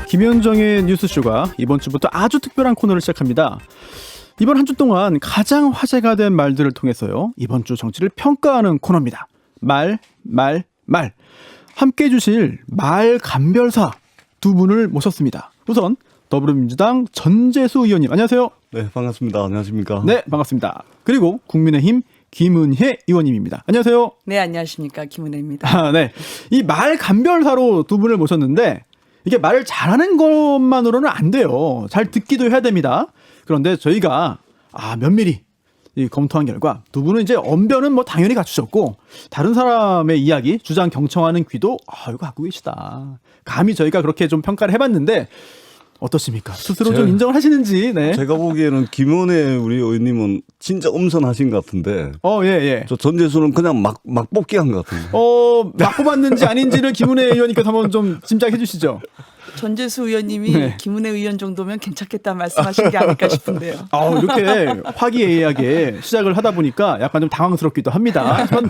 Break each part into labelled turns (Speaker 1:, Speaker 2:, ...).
Speaker 1: 김현정의 뉴스쇼가 이번 주부터 아주 특별한 코너를 시작합니다. 이번 한 주 동안 가장 화제가 된 말들을 통해서요, 이번 주 정치를 평가하는 코너입니다. 말. 함께 해주실 말 감별사 두 분을 모셨습니다. 우선 더불어민주당 전재수 의원님, 안녕하세요.
Speaker 2: 네, 반갑습니다. 안녕하십니까?
Speaker 1: 네, 반갑습니다. 그리고 국민의힘 김은혜 의원님입니다. 안녕하세요.
Speaker 3: 네, 안녕하십니까. 김은혜입니다.
Speaker 1: 네, 이 말 감별사로 두 분을 모셨는데 이게 말을 잘하는 것만으로는 안 돼요. 잘 듣기도 해야 됩니다. 그런데 저희가 면밀히 검토한 결과 두 분은 이제 언변은 뭐 당연히 갖추셨고 다른 사람의 이야기, 주장 경청하는 귀도 이거 갖고 계시다. 감히 저희가 그렇게 좀 평가를 해봤는데 어떻습니까? 스스로 좀 인정을 하시는지. 네.
Speaker 2: 제가 보기에는 김은혜 우리 의원님은 진짜 엄선하신 것 같은데.
Speaker 1: 예.
Speaker 2: 저 전재수는 그냥 막 뽑기 한 것 같은데.
Speaker 1: 막 뽑았는지 아닌지는 김은혜 의원님께서 한번 좀 짐작해 주시죠.
Speaker 3: 전재수 의원님이
Speaker 1: 네.
Speaker 3: 김은혜 의원 정도면 괜찮겠다 말씀하신 게 아닐까 싶은데요.
Speaker 1: 이렇게 화기애애하게 시작을 하다 보니까 약간 좀 당황스럽기도 합니다. 전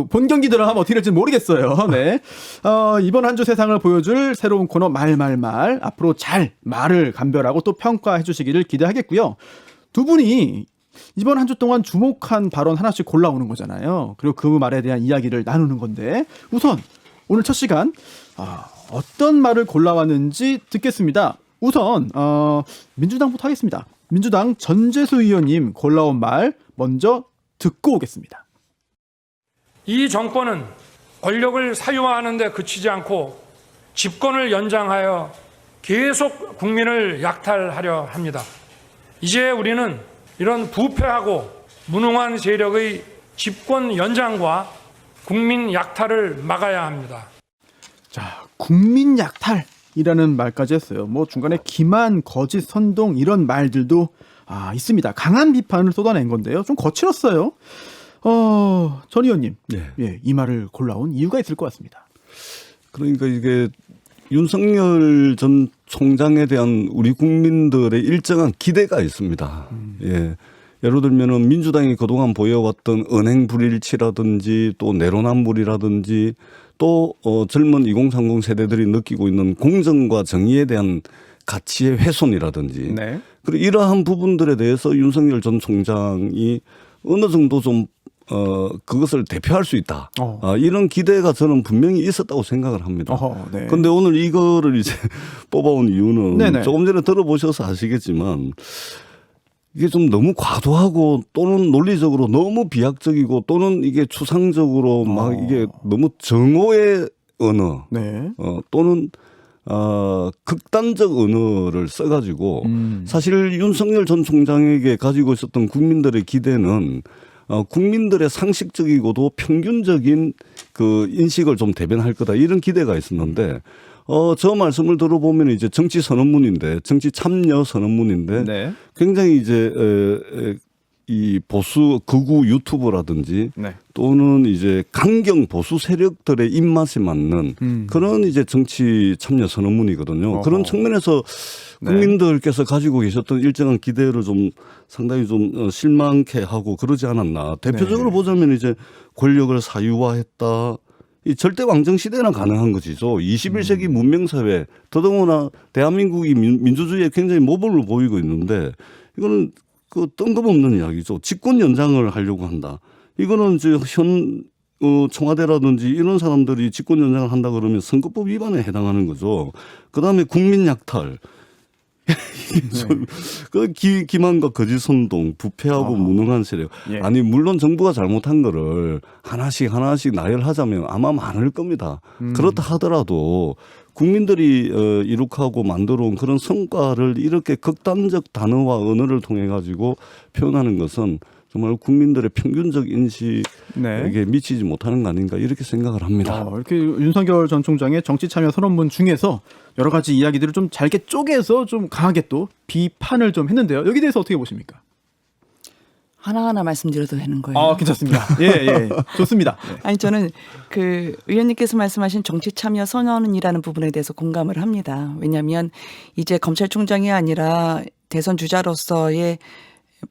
Speaker 1: 본 경기 들어가면 어떻게 될지 모르겠어요. 네. 이번 한 주 세상을 보여줄 새로운 코너 말. 앞으로 잘 말을 감별하고 또 평가해 주시기를 기대하겠고요. 두 분이 이번 한 주 동안 주목한 발언 하나씩 골라오는 거잖아요. 그리고 그 말에 대한 이야기를 나누는 건데 우선 오늘 첫 시간 어떤 말을 골라왔는지 듣겠습니다. 우선 민주당부터 하겠습니다. 민주당 전재수 의원님 골라온 말 먼저 듣고 오겠습니다.
Speaker 4: 이 정권은 권력을 사유화하는 데 그치지 않고 집권을 연장하여 계속 국민을 약탈하려 합니다. 이제 우리는 이런 부패하고 무능한 세력의 집권 연장과 국민 약탈을 막아야 합니다.
Speaker 1: 자, 국민 약탈이라는 말까지 했어요. 뭐 중간에 기만, 거짓, 선동 이런 말들도 있습니다. 강한 비판을 쏟아낸 건데요. 좀 거칠었어요. 전 의원님,
Speaker 2: 네.
Speaker 1: 이 말을 골라온 이유가 있을 것 같습니다.
Speaker 2: 그러니까 이게 윤석열 전 총장에 대한 우리 국민들의 일정한 기대가 있습니다. 예. 예를 들면은 민주당이 그동안 보여왔던 은행 불일치라든지 또 내로남불이라든지 또 젊은 2030 세대들이 느끼고 있는 공정과 정의에 대한 가치의 훼손이라든지
Speaker 1: 네.
Speaker 2: 그리고 이러한 부분들에 대해서 윤석열 전 총장이 어느 정도 좀 그것을 대표할 수 있다. 이런 기대가 저는 분명히 있었다고 생각을 합니다. 그런데 오늘 이거를 이제 뽑아온 이유는
Speaker 1: 네네.
Speaker 2: 조금 전에 들어보셔서 아시겠지만 이게 좀 너무 과도하고 또는 논리적으로 너무 비약적이고 또는 이게 추상적으로 막 이게 너무 정오의 언어
Speaker 1: 네.
Speaker 2: 또는 극단적 언어를 써가지고 사실 윤석열 전 총장에게 가지고 있었던 국민들의 기대는 국민들의 상식적이고도 평균적인 그 인식을 좀 대변할 거다 이런 기대가 있었는데 저 말씀을 들어보면 이제 정치 선언문인데 정치 참여 선언문인데
Speaker 1: 네.
Speaker 2: 굉장히 이제 이 보수 극우 유튜버라든지
Speaker 1: 네.
Speaker 2: 또는 이제 강경 보수 세력들의 입맛에 맞는 그런 이제 정치 참여 선언문이거든요. 그런 측면에서 국민들께서 가지고 계셨던 일정한 기대를 좀 상당히 좀 실망케 하고 그러지 않았나. 대표적으로 보자면 이제 권력을 사유화했다. 이 절대 왕정 시대나 가능한 것이죠. 21세기 문명사회 더더구나 대한민국이 민주주의에 굉장히 모범을 보이고 있는데 이거는 그 뜬금없는 이야기죠. 집권 연장을 하려고 한다. 이거는 이제 현 청와대라든지 이런 사람들이 집권 연장을 한다 그러면 선거법 위반에 해당하는 거죠. 그다음에 국민 약탈. 그 기만과 거짓 선동, 부패하고 무능한 세력.
Speaker 1: 예.
Speaker 2: 아니 물론 정부가 잘못한 거를 하나씩 나열하자면 아마 많을 겁니다. 그렇다 하더라도 국민들이 이룩하고 만들어온 그런 성과를 이렇게 극단적 단어와 언어를 통해 가지고 표현하는 것은 정말 국민들의 평균적 인식에게 미치지 못하는 거 아닌가 이렇게 생각을 합니다.
Speaker 1: 이렇게 윤석열 전 총장의 정치 참여 선언문 중에서 여러 가지 이야기들을 좀 잘게 쪼개서 좀 강하게 또 비판을 좀 했는데요. 여기 대해서 어떻게 보십니까?
Speaker 3: 하나하나 말씀드려도 되는 거예요.
Speaker 1: 괜찮습니다. 예. 좋습니다. 네.
Speaker 3: 아니 저는 그 의원님께서 말씀하신 정치 참여 선언이라는 부분에 대해서 공감을 합니다. 왜냐하면 이제 검찰총장이 아니라 대선 주자로서의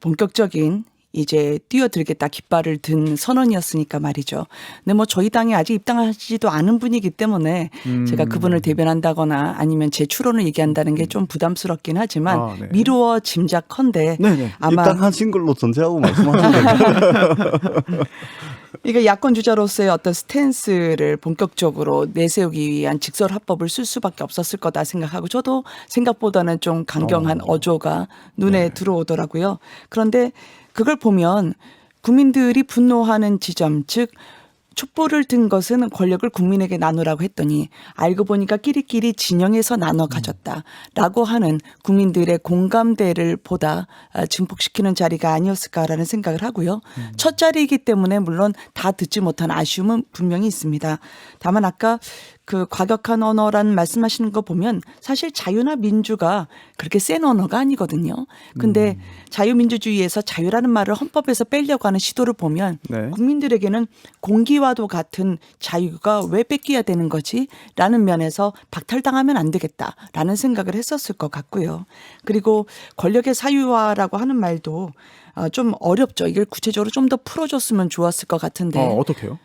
Speaker 3: 본격적인 이제 뛰어들겠다 깃발을 든 선언이었으니까 말이죠. 근데 뭐 저희 당에 아직 입당하시지도 않은 분이기 때문에 제가 그분을 대변한다거나 아니면 제 추론을 얘기한다는 게 좀 부담스럽긴 하지만
Speaker 1: 아, 네.
Speaker 3: 미루어 짐작컨대
Speaker 1: 네네.
Speaker 3: 아마
Speaker 2: 입당하신 걸로 전제하고 말씀하신 거예요.
Speaker 3: 이게 야권 주자로서의 어떤 스탠스를 본격적으로 내세우기 위한 직설 합법을 쓸 수밖에 없었을 거다 생각하고 저도 생각보다는 좀 강경한 어조가 눈에 들어오더라고요. 그런데 그걸 보면 국민들이 분노하는 지점, 즉 촛불을 든 것은 권력을 국민에게 나누라고 했더니 알고 보니까 끼리끼리 진영에서 나눠 가졌다라고 하는 국민들의 공감대를 보다 증폭시키는 자리가 아니었을까라는 생각을 하고요. 첫 자리이기 때문에 물론 다 듣지 못한 아쉬움은 분명히 있습니다. 다만 아까 그 과격한 언어라는 말씀하시는 거 보면 사실 자유나 민주가 그렇게 센 언어가 아니거든요. 근데 자유민주주의에서 자유라는 말을 헌법에서 빼려고 하는 시도를 보면
Speaker 1: 네.
Speaker 3: 국민들에게는 공기와도 같은 자유가 왜 뺏겨야 되는 거지? 라는 면에서 박탈당하면 안 되겠다라는 생각을 했었을 것 같고요. 그리고 권력의 사유화라고 하는 말도 좀 어렵죠. 이걸 구체적으로 좀 더 풀어줬으면 좋았을 것 같은데
Speaker 1: 어떻게요?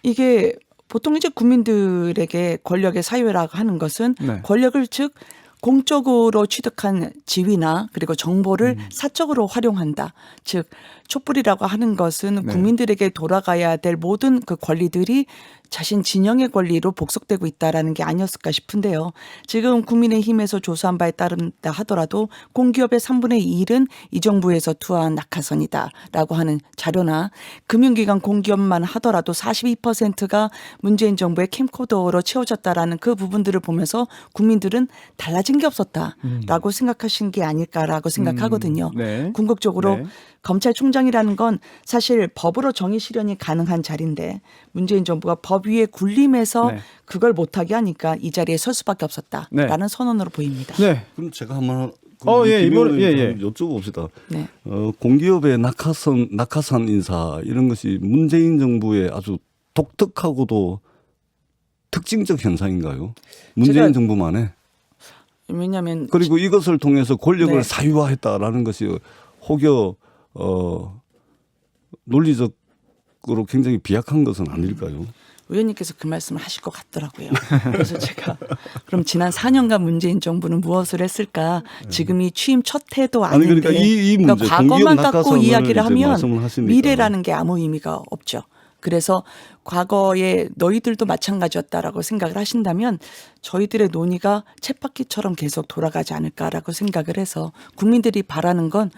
Speaker 3: 이게 보통 이제 국민들에게 권력의 사유라고 하는 것은
Speaker 1: 네.
Speaker 3: 권력을 즉 공적으로 취득한 지위나 그리고 정보를 사적으로 활용한다. 즉 촛불이라고 하는 것은
Speaker 1: 네.
Speaker 3: 국민들에게 돌아가야 될 모든 그 권리들이 자신 진영의 권리로 복속되고 있다라는 게 아니었을까 싶은데요. 지금 국민의힘에서 조사한 바에 따른다 하더라도 공기업의 3분의 1은 이 정부에서 투하한 낙하산이다라고 하는 자료나 금융기관 공기업만 하더라도 42%가 문재인 정부의 캠코더로 채워졌다라는 그 부분들을 보면서 국민들은 달라진 게 없었다라고 생각하신 게 아닐까라고 생각하거든요.
Speaker 1: 네.
Speaker 3: 궁극적으로
Speaker 1: 네.
Speaker 3: 검찰총장이라는 건 사실 법으로 정의 실현이 가능한 자리인데 문재인 정부가 법 위에 군림해서
Speaker 1: 네.
Speaker 3: 그걸 못하게 하니까 이 자리에 설 수밖에 없었다라는
Speaker 1: 네.
Speaker 3: 선언으로 보입니다.
Speaker 1: 네.
Speaker 2: 그럼 제가 한번
Speaker 1: 예, 이번
Speaker 2: 여쭤봅시다.
Speaker 3: 네.
Speaker 2: 공기업의 낙하산 인사 이런 것이 문재인 정부의 아주 독특하고도 특징적 현상인가요? 문재인
Speaker 3: 제가-
Speaker 2: 정부만의.
Speaker 3: 왜냐하면
Speaker 2: 그리고 이것을 통해서 권력을
Speaker 3: 네.
Speaker 2: 사유화했다라는 것이 혹여 논리적으로 굉장히 비약한 것은 아닐까요?
Speaker 3: 의원님께서 그 말씀을 하실 것 같더라고요. 그래서 제가 그럼 지난 4년간 문재인 정부는 무엇을 했을까? 지금이 취임 첫 해도
Speaker 2: 아니,
Speaker 3: 아닌데
Speaker 2: 그러니까 이 문제,
Speaker 3: 그러니까 과거만
Speaker 2: 공기업
Speaker 3: 갖고
Speaker 2: 낙하산을
Speaker 3: 이야기를
Speaker 2: 이제
Speaker 3: 하면
Speaker 2: 말씀을 하시니까.
Speaker 3: 미래라는 게 아무 의미가 없죠. 그래서 과거에 너희들도 마찬가지였다라고 생각을 하신다면 저희들의 논의가 쳇바퀴처럼 계속 돌아가지 않을까라고 생각을 해서 국민들이 바라는 건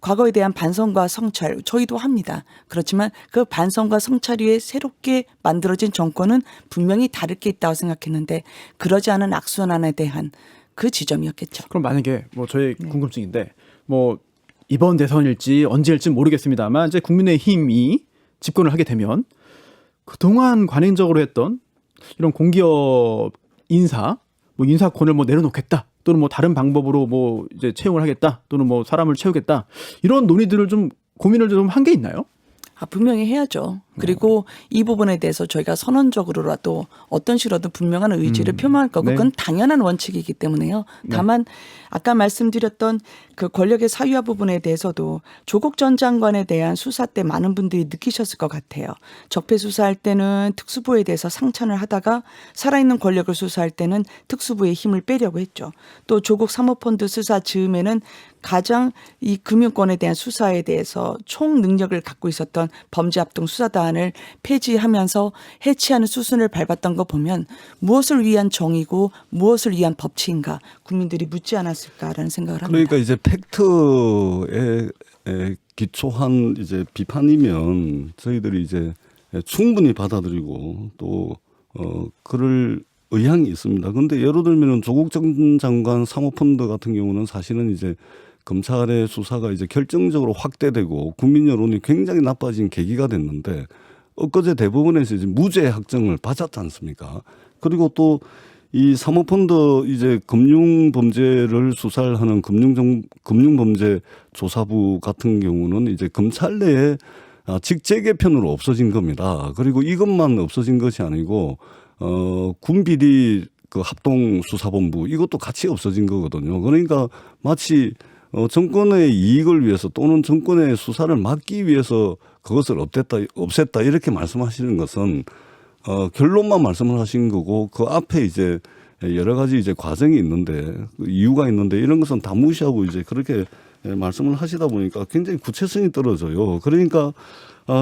Speaker 3: 과거에 대한 반성과 성찰 저희도 합니다. 그렇지만 그 반성과 성찰 위에 새롭게 만들어진 정권은 분명히 다를 게 있다고 생각했는데 그러지 않은 악순환에 대한 그 지점이었겠죠.
Speaker 1: 그럼 만약에 뭐 저의 궁금증인데 뭐 이번 대선일지 언제일지 모르겠습니다만 이제 국민의힘이 집권을 하게 되면 그동안 관행적으로 했던 이런 공기업 인사 뭐 인사권을 뭐 내려놓겠다 또는 뭐 다른 방법으로 뭐 이제 채용을 하겠다 또는 뭐 사람을 채우겠다 이런 논의들을 좀 고민을 좀 한 게 있나요?
Speaker 3: 분명히 해야죠. 그리고 이 부분에 대해서 저희가 선언적으로라도 어떤 식으로든 분명한 의지를 표명할 거고
Speaker 1: 네.
Speaker 3: 그건 당연한 원칙이기 때문에요. 다만 아까 말씀드렸던 그 권력의 사유화 부분에 대해서도 조국 전 장관에 대한 수사 때 많은 분들이 느끼셨을 것 같아요. 적폐 수사할 때는 특수부에 대해서 상찬을 하다가 살아있는 권력을 수사할 때는 특수부의 힘을 빼려고 했죠. 또 조국 사모펀드 수사 즈음에는 가장 이 금융권에 대한 수사에 대해서 총 능력을 갖고 있었던 범죄합동 수사단을 폐지하면서 해체하는 수순을 밟았던 거 보면 무엇을 위한 정의고 무엇을 위한 법치인가 국민들이 묻지 않았을까라는 생각을 합니다.
Speaker 2: 그러니까 이제 팩트에 기초한 이제 비판이면 저희들이 이제 충분히 받아들이고 또 그럴 의향이 있습니다. 그런데 예를 들면은 조국 전 장관 사모펀드 같은 경우는 사실은 이제 검찰의 수사가 이제 결정적으로 확대되고 국민 여론이 굉장히 나빠진 계기가 됐는데 엊그제 대법원에서 이제 무죄 확정을 받았지 않습니까? 그리고 또 이 사모펀드 이제 금융범죄를 수사를 하는 금융범죄조사부 같은 경우는 이제 검찰 내에 직제 개편으로 없어진 겁니다. 그리고 이것만 없어진 것이 아니고 군비리 그 합동수사본부 이것도 같이 없어진 거거든요. 그러니까 마치 정권의 이익을 위해서 또는 정권의 수사를 막기 위해서 그것을 없앴다 이렇게 말씀하시는 것은 결론만 말씀을 하신 거고 그 앞에 이제 여러 가지 이제 과정이 있는데 이유가 있는데 이런 것은 다 무시하고 이제 그렇게 말씀을 하시다 보니까 굉장히 구체성이 떨어져요. 그러니까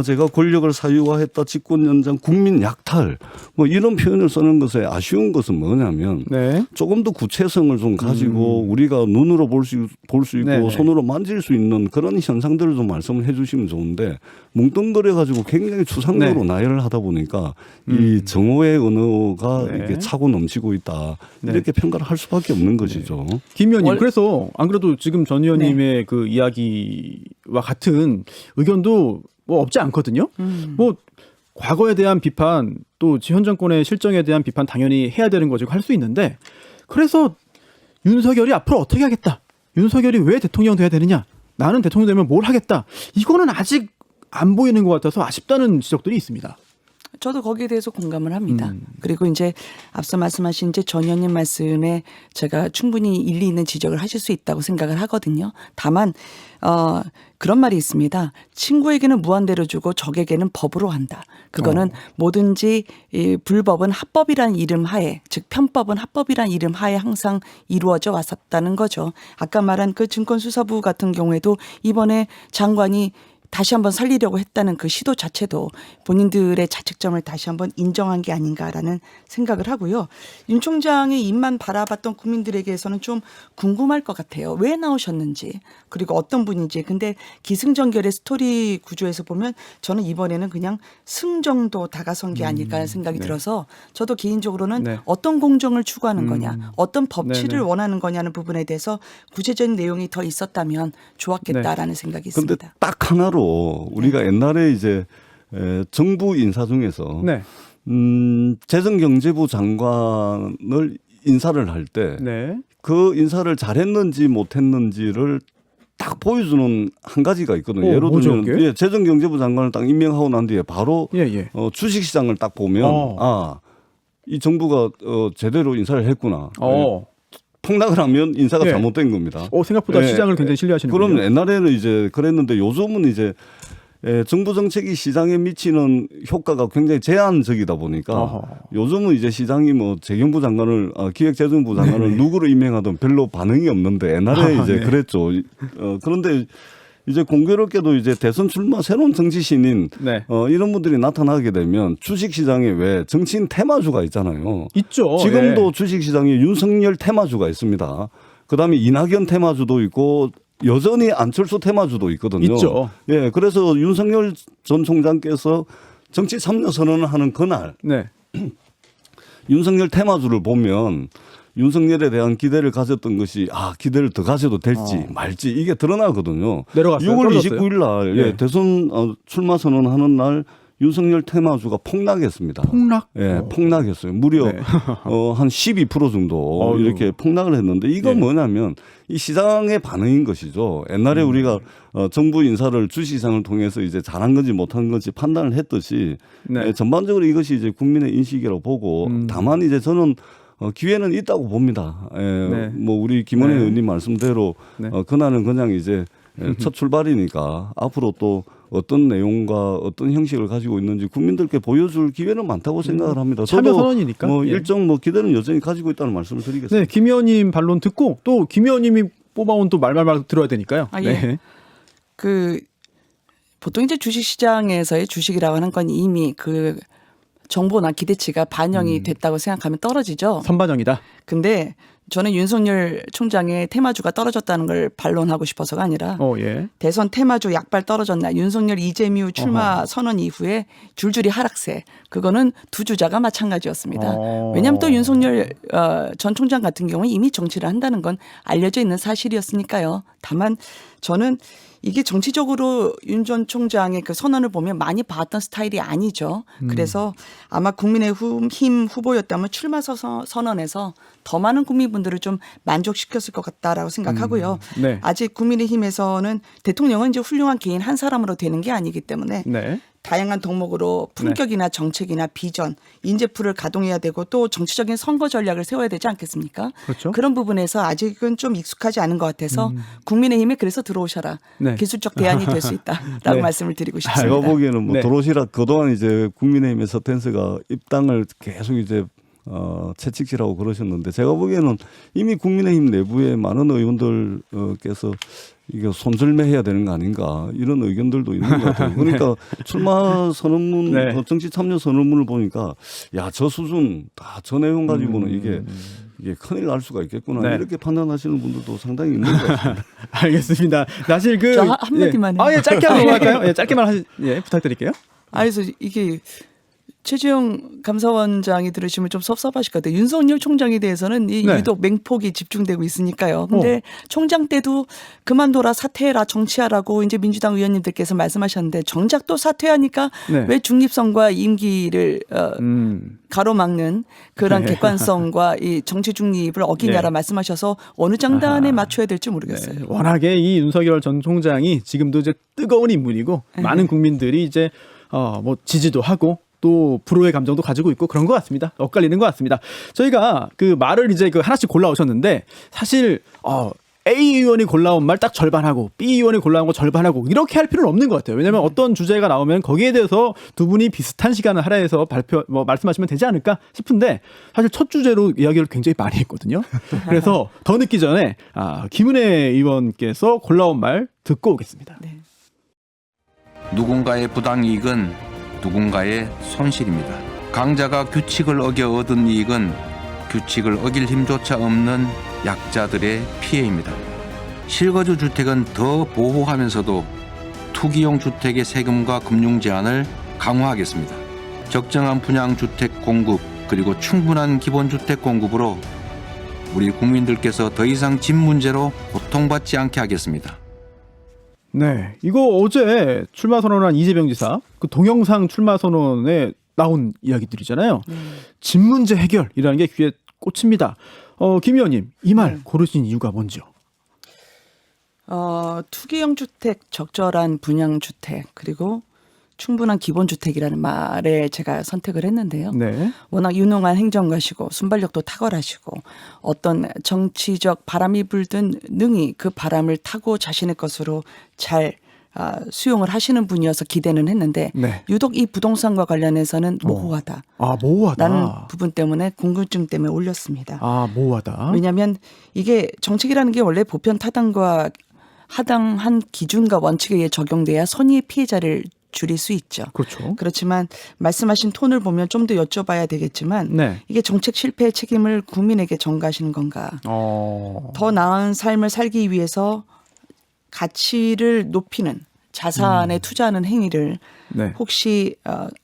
Speaker 2: 제가 권력을 사유화했다, 집권 연장, 국민 약탈 뭐 이런 표현을 쓰는 것에 아쉬운 것은 뭐냐면
Speaker 1: 네.
Speaker 2: 조금 더 구체성을 좀 가지고 우리가 눈으로 볼 수 있고
Speaker 1: 네네.
Speaker 2: 손으로 만질 수 있는 그런 현상들을 좀 말씀을 해 주시면 좋은데 뭉뚱그려 가지고 굉장히 추상적으로
Speaker 1: 네.
Speaker 2: 나열을 하다 보니까 이 정오의 언어가
Speaker 1: 네.
Speaker 2: 이게 차고 넘치고 있다
Speaker 1: 네.
Speaker 2: 이렇게 평가를 할 수밖에 없는 것이죠.
Speaker 1: 김 의원님,
Speaker 3: 월-
Speaker 1: 그래서 안 그래도 지금 전 의원님의 그 이야기와 같은 의견도 뭐 없지 않거든요. 뭐 과거에 대한 비판 또 현 정권의 실정에 대한 비판 당연히 해야 되는 거죠. 할 수 있는데 그래서 윤석열이 앞으로 어떻게 하겠다. 윤석열이 왜 대통령 돼야 되느냐. 나는 대통령 되면 뭘 하겠다. 이거는 아직 안 보이는 것 같아서 아쉽다는 지적들이 있습니다.
Speaker 3: 저도 거기에 대해서 공감을 합니다. 그리고 이제 앞서 말씀하신 이제 전 의원님 말씀에 제가 충분히 일리 있는 지적을 하실 수 있다고 생각을 하거든요. 다만 그런 말이 있습니다. 친구에게는 무한대로 주고 적에게는 법으로 한다. 그거는 뭐든지 이 불법은 합법이라는 이름 하에, 즉 편법은 합법이라는 이름 하에 항상 이루어져 왔었다는 거죠. 아까 말한 그 증권수사부 같은 경우에도 이번에 장관이 다시 한번 살리려고 했다는 그 시도 자체도 본인들의 자책점을 다시 한번 인정한 게 아닌가라는 생각을 하고요. 윤 총장의 입만 바라봤던 국민들에게서는 좀 궁금할 것 같아요. 왜 나오셨는지 그리고 어떤 분인지. 근데 기승전결의 스토리 구조에서 보면 저는 이번에는 그냥 승 정도 다가선 게 아닐까 하는 생각이 들어서 저도 개인적으로는
Speaker 1: 네.
Speaker 3: 어떤 공정을 추구하는 거냐 어떤 법치를
Speaker 1: 네네.
Speaker 3: 원하는 거냐는 부분에 대해서 구체적인 내용이 더 있었다면 좋았겠다라는 생각이
Speaker 2: 근데
Speaker 3: 있습니다.
Speaker 2: 딱 하나로 우리가 옛날에 이제 정부 인사 중에서
Speaker 1: 네.
Speaker 2: 재정경제부 장관을 인사를 할 때 그
Speaker 1: 네.
Speaker 2: 인사를 잘했는지 못했는지를 딱 보여주는 한 가지가 있거든요. 예를
Speaker 1: 뭐죠,
Speaker 2: 들면
Speaker 1: 그게?
Speaker 2: 재정경제부 장관을 딱 임명하고 난 뒤에 바로
Speaker 1: 예.
Speaker 2: 주식시장을 딱 보면 이 정부가 제대로 인사를 했구나. 폭락을 하면 인사가
Speaker 1: 예.
Speaker 2: 잘못된 겁니다.
Speaker 1: 생각보다
Speaker 2: 예.
Speaker 1: 시장을 굉장히 신뢰하시는군요.
Speaker 2: 그럼 옛날에는 이제 그랬는데 요즘은 이제 정부 정책이 시장에 미치는 효과가 굉장히 제한적이다 보니까
Speaker 1: 어허.
Speaker 2: 요즘은 이제 시장이 뭐 재경부 장관을 기획재정부 장관을 누구로 임명하든 별로 반응이 없는데 옛날에 이제
Speaker 1: 네.
Speaker 2: 그랬죠. 그런데 이제 공교롭게도 이제 대선 출마 새로운 정치 신인
Speaker 1: 네.
Speaker 2: 이런 분들이 나타나게 되면 주식시장에 왜 정치인 테마주가 있잖아요.
Speaker 1: 있죠.
Speaker 2: 지금도
Speaker 1: 예.
Speaker 2: 주식시장에 윤석열 테마주가 있습니다. 그다음에 이낙연 테마주도 있고 여전히 안철수 테마주도 있거든요.
Speaker 1: 있죠.
Speaker 2: 예, 그래서 윤석열 전 총장께서 정치 참여 선언을 하는 그날
Speaker 1: 네.
Speaker 2: 윤석열 테마주를 보면 윤석열에 대한 기대를 가졌던 것이 기대를 더 가져도 될지 말지 이게 드러나거든요.
Speaker 1: 내려갔어요?
Speaker 2: 6월
Speaker 1: 떨어졌어요?
Speaker 2: 29일 날
Speaker 1: 예.
Speaker 2: 대선 출마 선언하는 날 윤석열 테마주가 폭락했습니다.
Speaker 1: 폭락?
Speaker 2: 예, 폭락했어요. 무려
Speaker 1: 네.
Speaker 2: 한 12% 정도
Speaker 1: 어휴.
Speaker 2: 이렇게 폭락을 했는데 이건
Speaker 1: 예.
Speaker 2: 뭐냐면 이 시장의 반응인 것이죠. 옛날에 우리가 정부 인사를 주식시장을 통해서 이제 잘한 건지 못한 건지 판단을 했듯이
Speaker 1: 네.
Speaker 2: 전반적으로 이것이 이제 국민의 인식이라고 보고 다만 이제 저는 기회는 있다고 봅니다.
Speaker 1: 네.
Speaker 2: 뭐 우리 김원희
Speaker 1: 네.
Speaker 2: 의원님 말씀대로
Speaker 1: 네.
Speaker 2: 그날은 그냥 이제 첫 출발이니까 앞으로 또 어떤 내용과 어떤 형식을 가지고 있는지 국민들께 보여줄 기회는 많다고 생각을 합니다.
Speaker 1: 참여
Speaker 2: 저도
Speaker 1: 선언이니까.
Speaker 2: 뭐
Speaker 1: 예.
Speaker 2: 일정 뭐 기대는 여전히 가지고 있다는 말씀을 드리겠습니다.
Speaker 1: 네, 김 의원님 반론 듣고 또 김 의원님이 뽑아온 또 말말말 들어야 되니까요.
Speaker 3: 아, 예.
Speaker 1: 네.
Speaker 3: 그 보통 이제 주식시장에서의 주식이라고 하는 건 이미 그 정보나 기대치가 반영이 됐다고 생각하면 떨어지죠.
Speaker 1: 선반영이다.
Speaker 3: 근데 저는 윤석열 총장의 테마주가 떨어졌다는 걸 반론하고 싶어서가 아니라
Speaker 1: 예.
Speaker 3: 대선 테마주 약발 떨어졌나 윤석열 이재명 출마 선언 이후에 줄줄이 하락세. 그거는 두 주자가 마찬가지였습니다. 왜냐하면 또 윤석열 전 총장 같은 경우는 이미 정치를 한다는 건 알려져 있는 사실이었으니까요. 다만 저는 이게 정치적으로 윤 전 총장의 그 선언을 보면 많이 봐왔던 스타일이 아니죠. 그래서 아마 국민의힘 후보였다면 출마 선언에서 더 많은 국민분들을 좀 만족시켰을 것 같다라고 생각하고요.
Speaker 1: 네.
Speaker 3: 아직 국민의힘에서는 대통령은 이제 훌륭한 개인 한 사람으로 되는 게 아니기 때문에
Speaker 1: 네.
Speaker 3: 다양한 덕목으로 품격이나 정책이나 비전, 인재풀을 가동해야 되고 또 정치적인 선거 전략을 세워야 되지 않겠습니까?
Speaker 1: 그렇죠.
Speaker 3: 그런 부분에서 아직은 좀 익숙하지 않은 것 같아서 국민의힘에 그래서 들어오셔라.
Speaker 1: 네.
Speaker 3: 기술적 대안이 될 수 있다라고
Speaker 1: 네.
Speaker 3: 말씀을 드리고 싶습니다.
Speaker 2: 제가 보기에는 뭐
Speaker 1: 네.
Speaker 2: 도로시락 그동안 이제 국민의힘의 서텐스가 입당을 계속 이제 채찍질하고 그러셨는데 제가 보기에는 이미 국민의힘 내부에 많은 의원들께서 이게 손절매해야 되는 거 아닌가 이런 의견들도 있는 것 같아요. 그러니까 출마 선언문,
Speaker 1: 네.
Speaker 2: 정치 참여 선언문을 보니까 야, 저 수준 다 저 내용 가지고는 이게 큰일 날 수가 있겠구나
Speaker 1: 네.
Speaker 2: 이렇게 판단하시는 분들도 상당히 있는 것 같습니다.
Speaker 1: 알겠습니다. 사실 그
Speaker 3: 저 한마디만 해요.
Speaker 1: 예, 짧게 하고 갈까요? 예, 짧게만 부탁드릴게요.
Speaker 3: 그래서 이게 최재형 감사원장이 들으시면 좀 섭섭하실 것 같아요. 윤석열 총장에 대해서는 이
Speaker 1: 네.
Speaker 3: 유독 맹폭이 집중되고 있으니까요. 근데 총장 때도 그만둬라 사퇴해라 정치하라고 이제 민주당 의원님들께서 말씀하셨는데 정작 또 사퇴하니까
Speaker 1: 네.
Speaker 3: 왜 중립성과 임기를 가로막는 그런
Speaker 1: 네.
Speaker 3: 객관성과 이 정치 중립을 어기냐라
Speaker 1: 네.
Speaker 3: 말씀하셔서 어느 장단에 맞춰야 될지 모르겠어요.
Speaker 1: 네, 워낙에 이 윤석열 전 총장이 지금도 이제 뜨거운 인물이고 많은 국민들이 이제 뭐 지지도 하고 또 불호의 감정도 가지고 있고 그런 것 같습니다. 엇갈리는 것 같습니다. 저희가 그 말을 이제 그 하나씩 골라오셨는데 사실 A 의원이 골라온 말 딱 절반하고 B 의원이 골라온 거 절반하고 이렇게 할 필요는 없는 것 같아요. 왜냐하면 어떤 주제가 나오면 거기에 대해서 두 분이 비슷한 시간을 할애해서 말씀하시면 되지 않을까 싶은데 사실 첫 주제로 이야기를 굉장히 많이 했거든요. 그래서 더 늦기 전에 김은혜 의원께서 골라온 말 듣고 오겠습니다.
Speaker 3: 네.
Speaker 5: 누군가의 부당이익은 누군가의 손실입니다. 강자가 규칙을 어겨 얻은 이익은 규칙을 어길 힘조차 없는 약자들의 피해입니다. 실거주 주택은 더 보호하면서도 투기용 주택의 세금과 금융 제한을 강화하겠습니다. 적정한 분양주택 공급 그리고 충분한 기본주택 공급으로 우리 국민들께서 더 이상 집 문제로 고통받지 않게 하겠습니다.
Speaker 1: 네, 이거 어제 출마 선언한 이재명 지사 그 동영상 출마 선언에 나온 이야기들이잖아요. 집 문제 해결이라는 게 귀에 꽂힙니다. 김 의원님, 이 말 고르신 이유가 뭔지요?
Speaker 3: 투기형 주택, 적절한 분양 주택 그리고 충분한 기본 주택이라는 말에 제가 선택을 했는데요.
Speaker 1: 네.
Speaker 3: 워낙 유능한 행정가시고 순발력도 탁월하시고 어떤 정치적 바람이 불든 능히 그 바람을 타고 자신의 것으로 잘 수용을 하시는 분이어서 기대는 했는데
Speaker 1: 네.
Speaker 3: 유독 이 부동산과 관련해서는 모호하다.
Speaker 1: 모호하다.
Speaker 3: 라는 부분 때문에 궁금증 때문에 올렸습니다.
Speaker 1: 모호하다.
Speaker 3: 왜냐하면 이게 정책이라는 게 원래 보편 타당과 하당한 기준과 원칙에 의해 적용돼야 선의의 피해자를 줄일 수 있죠.
Speaker 1: 그렇죠.
Speaker 3: 그렇지만 말씀하신 톤을 보면 좀 더 여쭤봐야 되겠지만
Speaker 1: 네.
Speaker 3: 이게 정책 실패의 책임을 국민에게 전가하시는 건가? 더 나은 삶을 살기 위해서 가치를 높이는 자산에 투자하는 행위를
Speaker 1: 네.
Speaker 3: 혹시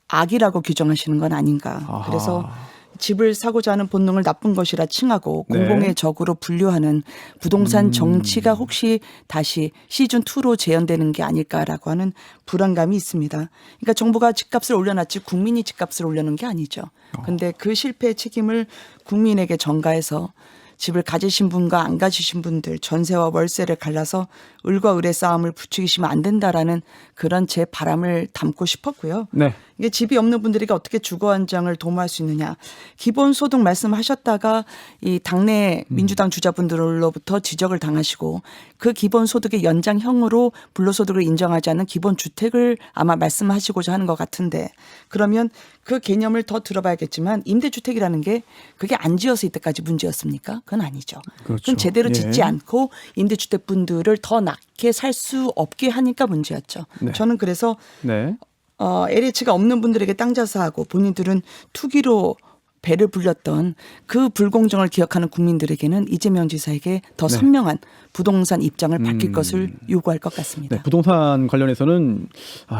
Speaker 3: 악이라고 규정하시는 건 아닌가?
Speaker 1: 아하.
Speaker 3: 그래서 집을 사고자 하는 본능을 나쁜 것이라 칭하고
Speaker 1: 네.
Speaker 3: 공공의 적으로 분류하는 부동산 정치가 혹시 다시 시즌2로 재현되는 게 아닐까라고 하는 불안감이 있습니다. 그러니까 정부가 집값을 올려놨지 국민이 집값을 올려놓은 게 아니죠. 그런데 그 실패의 책임을 국민에게 전가해서 집을 가지신 분과 안 가지신 분들 전세와 월세를 갈라서 을과 을의 싸움을 부추기시면 안 된다라는 그런 제 바람을 담고 싶었고요.
Speaker 1: 네.
Speaker 3: 이게 집이 없는 분들에게 어떻게 주거 안정을 도모할 수 있느냐. 기본소득 말씀하셨다가 이 당내 민주당 주자분들로부터 지적을 당하시고 그 기본소득의 연장형으로 불로소득을 인정하지 않는 기본주택을 아마 말씀하시고자 하는 것 같은데 그러면 그 개념을 더 들어봐야겠지만 임대주택이라는 게 그게 안 지어서 이때까지 문제였습니까? 그건 아니죠.
Speaker 1: 그렇죠.
Speaker 3: 그건 제대로
Speaker 1: 예.
Speaker 3: 짓지 않고 임대주택 분들을 더 낮게 살 수 없게 하니까 문제였죠.
Speaker 1: 네.
Speaker 3: 저는 그래서
Speaker 1: 네.
Speaker 3: LH가 없는 분들에게 땅 자사하고 본인들은 투기로 배를 불렸던 그 불공정을 기억하는 국민들에게는 이재명 지사에게 더
Speaker 1: 네.
Speaker 3: 선명한 부동산 입장을 밝힐 것을 요구할 것 같습니다.
Speaker 1: 네. 부동산 관련해서는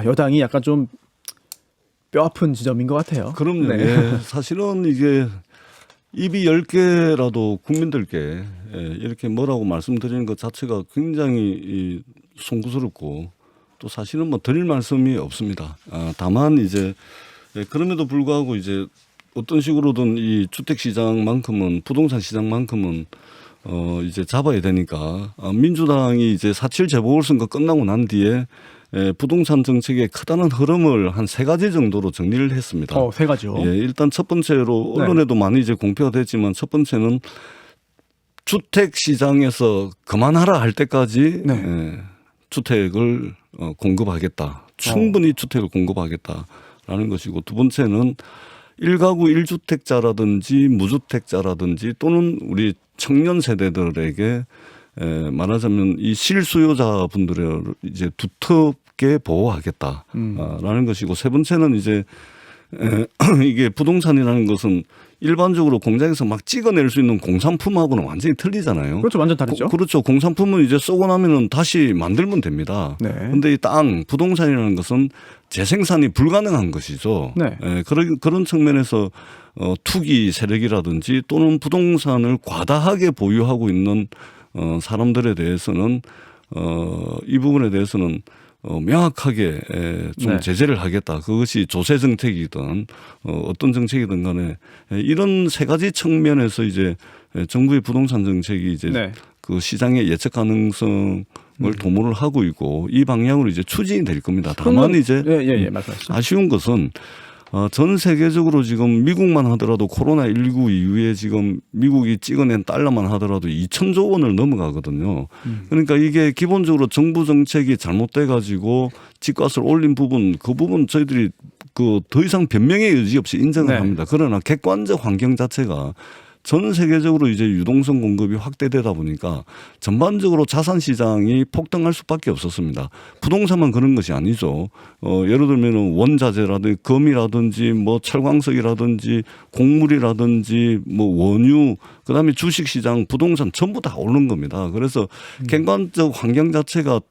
Speaker 1: 여당이 약간 좀 뼈아픈 지점인 것 같아요.
Speaker 2: 그럼요.
Speaker 1: 네.
Speaker 2: 예, 사실은 이게 입이 10개라도 국민들께 이렇게 뭐라고 말씀드리는 것 자체가 굉장히 송구스럽고 또 사실은 뭐 드릴 말씀이 없습니다. 다만 이제 그럼에도 불구하고 이제 어떤 식으로든 이 주택 시장만큼은 부동산 시장만큼은 이제 잡아야 되니까 민주당이 이제 4.7 재보궐선거 끝나고 난 뒤에 부동산 정책의 크다는 흐름을 한 3가지 정도로 정리를 했습니다.
Speaker 1: 3가지요.
Speaker 2: 예, 일단 첫 번째로 언론에도 많이 이제 공표가 됐지만 첫 번째는 주택 시장에서 그만하라 할 때까지 주택을 공급하겠다. 충분히 주택을 공급하겠다라는 것이고, 두 번째는 1가구 1주택자라든지 무주택자라든지 또는 우리 청년 세대들에게 말하자면 이 실수요자분들을 이제 두텁게 보호하겠다라는 것이고, 세 번째는 이제 이게 부동산이라는 것은 일반적으로 공장에서 막 찍어낼 수 있는 공산품하고는 완전히 틀리잖아요.
Speaker 1: 그렇죠. 완전 다르죠.
Speaker 2: 그렇죠. 공산품은 이제 쏘고 나면은 다시 만들면 됩니다. 그런데 이 땅, 부동산이라는 것은 재생산이 불가능한 것이죠. 그런 측면에서 투기 세력이라든지 또는 부동산을 과다하게 보유하고 있는 사람들에 대해서는 이 부분에 대해서는 명확하게 좀 제재를 하겠다. 그것이 조세 정책이든 어떤 정책이든 간에 이런 3가지 측면에서 이제 정부의 부동산 정책이 이제 그 시장의 예측 가능성을 도모를 하고 있고 이 방향으로 이제 추진이 될 겁니다. 다만 이제 아쉬운 것은 전 세계적으로 지금 미국만 하더라도 코로나19 이후에 지금 미국이 찍어낸 달러만 하더라도 2,000조 원을 넘어가거든요. 그러니까 이게 기본적으로 정부 정책이 잘못돼 가지고 집값을 올린 부분, 그 부분 저희들이 그 더 이상 변명의 여지 없이 인정을 합니다. 그러나 객관적 환경 자체가 전 세계적으로 이제 유동성 공급이 확대되다 보니까 전반적으로 자산 시장이 폭등할 수밖에 없었습니다. 부동산만 그런 것이 아니죠. 예를 들면 원자재라든지 금이라든지 뭐 철광석이라든지 곡물이라든지 뭐 원유, 그다음에 주식 시장, 부동산 전부 다 오른 겁니다. 그래서 객관적 환경 자체가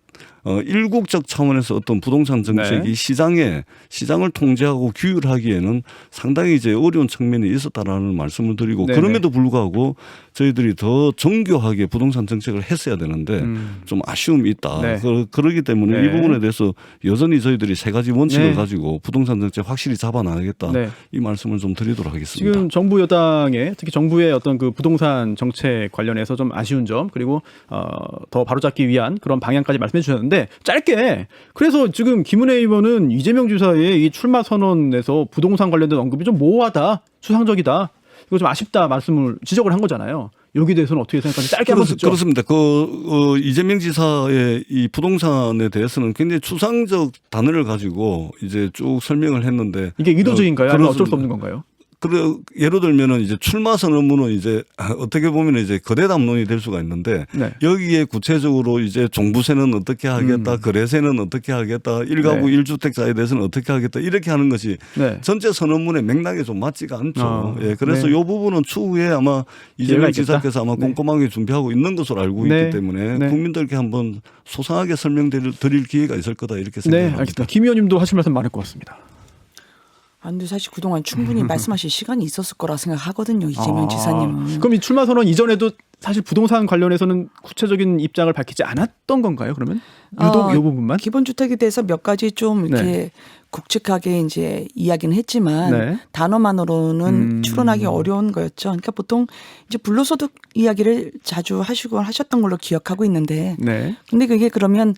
Speaker 2: 일국적 차원에서 어떤 부동산 정책이 시장을 통제하고 규율하기에는 상당히 이제 어려운 측면이 있었다라는 말씀을 드리고 그럼에도 불구하고 저희들이 더 정교하게 부동산 정책을 했어야 되는데 좀 아쉬움이 있다. 그러기 때문에 이 부분에 대해서 여전히 저희들이 3가지 원칙을 가지고 부동산 정책 확실히 잡아나가겠다. 이 말씀을 좀 드리도록 하겠습니다.
Speaker 1: 지금 정부 여당의 특히 정부의 어떤 그 부동산 정책 관련해서 좀 아쉬운 점 그리고 더 바로잡기 위한 그런 방향까지 말씀해 주셨는데 짧게 그래서 지금 김은혜 의원은 이재명 지사의 이 출마 선언에서 부동산 관련된 언급이 좀 모호하다, 추상적이다, 이거 좀 아쉽다 말씀을 지적을 한 거잖아요. 여기에 대해서는 어떻게 생각하는지 짧게 한번 듣죠.
Speaker 2: 그렇습니다. 이재명 지사의 이 부동산에 대해서는 굉장히 추상적 단어를 가지고 이제 쭉 설명을 했는데
Speaker 1: 이게 의도적인가요? 아니면 어쩔 수 없는 건가요?
Speaker 2: 예를 들면은 이제 출마 선언문은 이제 어떻게 보면 이제 거대 담론이 될 수가 있는데 여기에 구체적으로 이제 종부세는 어떻게 하겠다, 거래세는 어떻게 하겠다, 1가구 1주택자에 대해서는 어떻게 하겠다 이렇게 하는 것이 전체 선언문의 맥락에 좀 맞지가 않죠. 그래서 이 부분은 추후에 아마 이재명 지사께서 아마 꼼꼼하게 준비하고 있는 것으로 알고 있기 때문에 국민들께 한번 소상하게 설명드릴 기회가 있을 거다 이렇게 생각합니다.
Speaker 1: 알겠습니다. 김 의원님도 하실 말씀 많을 것 같습니다.
Speaker 3: 근데 사실 그동안 충분히 말씀하실 시간이 있었을 거라 생각하거든요. 이재명 지사님은.
Speaker 1: 그럼 이 출마 선언 이전에도 사실 부동산 관련해서는 구체적인 입장을 밝히지 않았던 건가요? 그러면 유독 이 부분만?
Speaker 3: 기본주택에 대해서 몇 가지 좀 이렇게 굵직하게 이제 이야기는 했지만 단어만으로는 추론하기 어려운 거였죠. 그러니까 보통 이제 불로소득 이야기를 자주 하셨던 걸로 기억하고 있는데, 근데 그게 그러면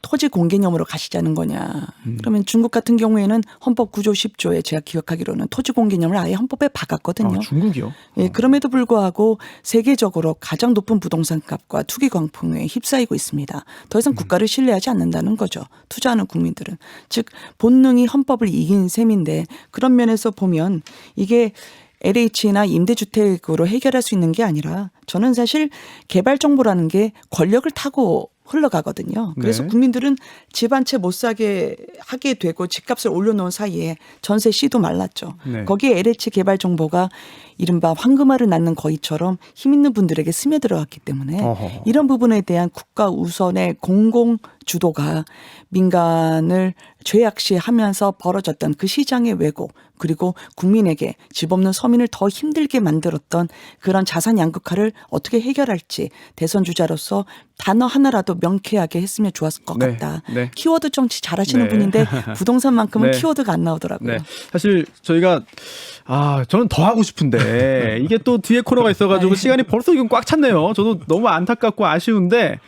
Speaker 3: 토지 공개념으로 가시자는 거냐. 그러면 중국 같은 경우에는 헌법 9조 10조에 제가 기억하기로는 토지 공개념을 아예 헌법에 박았거든요.
Speaker 1: 중국이요?
Speaker 3: 그럼에도 불구하고 세계적으로 가장 높은 부동산 값과 투기 광풍에 휩싸이고 있습니다. 더 이상 국가를 신뢰하지 않는다는 거죠. 투자하는 국민들은. 즉 본능이 헌법을 이긴 셈인데 그런 면에서 보면 이게 LH나 임대주택으로 해결할 수 있는 게 아니라 저는 사실 개발정보라는 게 권력을 타고 흘러가거든요. 그래서 국민들은 집 한 채 못 사게 하게 되고 집값을 올려놓은 사이에 전세 씨도 말랐죠. 거기에 LH 개발 정보가 이른바 황금알을 낳는 거위처럼 힘 있는 분들에게 스며들어왔기 때문에 이런 부분에 대한 국가 우선의 공공 주도가 민간을 죄악시하면서 벌어졌던 그 시장의 왜곡, 그리고 국민에게 집 없는 서민을 더 힘들게 만들었던 그런 자산 양극화를 어떻게 해결할지 대선 주자로서 단어 하나라도 명쾌하게 했으면 좋았을 것
Speaker 1: 네,
Speaker 3: 같다.
Speaker 1: 네.
Speaker 3: 키워드 정치 잘하시는
Speaker 1: 네.
Speaker 3: 분인데 부동산만큼은
Speaker 1: 네.
Speaker 3: 키워드가 안 나오더라고요.
Speaker 1: 네. 사실 저희가 저는 더 하고 싶은데 이게 또 뒤에 코너가 있어가지고 시간이 벌써 지금 꽉 찼네요. 저도 너무 안타깝고 아쉬운데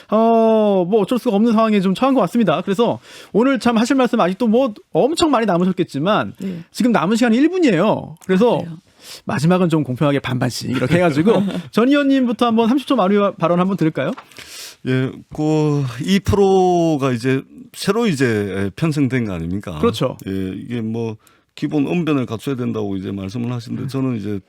Speaker 1: 뭐 어쩔 수가 없는 상황에 좀 처한 것 같습니다. 그래서 오늘 참 하실 말씀 아직도 뭐 엄청 많이 남으셨겠지만
Speaker 3: 네.
Speaker 1: 지금 남은 시간이 1분이에요. 그래서
Speaker 3: 그래요?
Speaker 1: 마지막은 좀 공평하게 반반씩 이렇게 해가지고 전 의원님부터 한번 30초 만회 발언 한번 들을까요?
Speaker 2: 예, 그 2%가 이제 새로 이제 편성된 거 아닙니까?
Speaker 1: 그렇죠.
Speaker 2: 예, 이게 뭐 기본 언변을 갖춰야 된다고 이제 말씀을 하시는데 저는 이제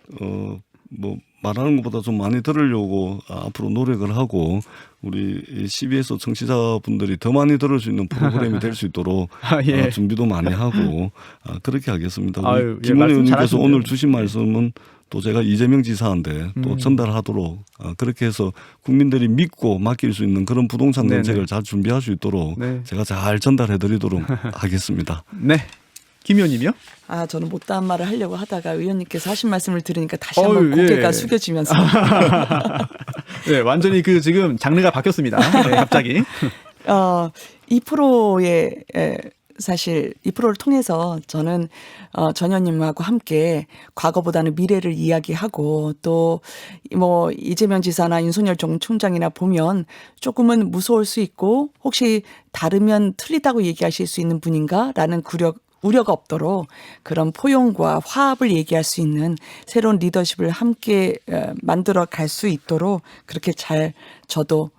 Speaker 2: 뭐 말하는 것보다 좀 많이 들으려고 앞으로 노력을 하고 우리 CBS 청취자분들이 더 많이 들을 수 있는 프로그램이 될 수 있도록
Speaker 1: 예.
Speaker 2: 준비도 많이 하고 그렇게 하겠습니다.
Speaker 1: 아유, 예,
Speaker 2: 김
Speaker 1: 말씀
Speaker 2: 의원님께서
Speaker 1: 잘하시는데요.
Speaker 2: 오늘 주신 말씀은 또 제가 이재명 지사한테 또 전달하도록 그렇게 해서 국민들이 믿고 맡길 수 있는 그런 부동산
Speaker 1: 네네.
Speaker 2: 정책을 잘 준비할 수 있도록
Speaker 1: 네.
Speaker 2: 제가 잘 전달해드리도록 하겠습니다.
Speaker 1: 네. 김 의원님이요?
Speaker 3: 저는 못다한 말을 하려고 하다가 의원님께서 하신 말씀을 들으니까 다시 한번
Speaker 1: 어유,
Speaker 3: 고개가
Speaker 1: 예.
Speaker 3: 숙여지면서
Speaker 1: 네, 완전히 그 지금 장르가 바뀌었습니다. 네, 갑자기.
Speaker 3: 2%의 사실 2%를 통해서 저는 전 의원님하고 함께 과거보다는 미래를 이야기하고 또 뭐 이재명 지사나 윤석열 총장이나 보면 조금은 무서울 수 있고 혹시 다르면 틀리다고 얘기하실 수 있는 분인가라는 우려가 없도록 그런 포용과 화합을 얘기할 수 있는 새로운 리더십을 함께 만들어 갈 수 있도록 그렇게 잘 저도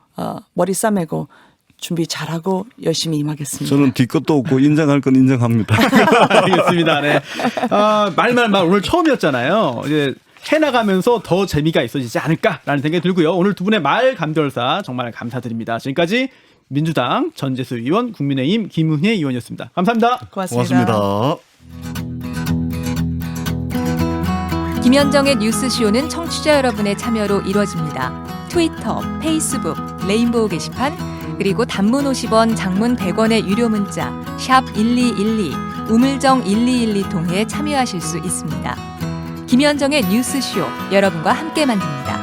Speaker 3: 머리 싸매고 준비 잘하고 열심히 임하겠습니다.
Speaker 2: 저는 뒤끝도 없고 인정할 건 인정합니다.
Speaker 1: 알겠습니다. 네. 말만 오늘 처음이었잖아요. 이제 해나가면서 더 재미가 있어지지 않을까라는 생각이 들고요. 오늘 두 분의 말 감별사 정말 감사드립니다. 지금까지 민주당 전재수 의원, 국민의힘 김은혜 의원이었습니다. 감사합니다.
Speaker 3: 고맙습니다.
Speaker 6: 김현정의 뉴스쇼는 청취자 여러분의 참여로 이루어집니다. 트위터, 페이스북, 레인보우 게시판, 그리고 단문 50원, 장문 100원의 유료 문자 샵 1212, 우물정 1212 통해 참여하실 수 있습니다. 김현정의 뉴스쇼, 여러분과 함께 만듭니다.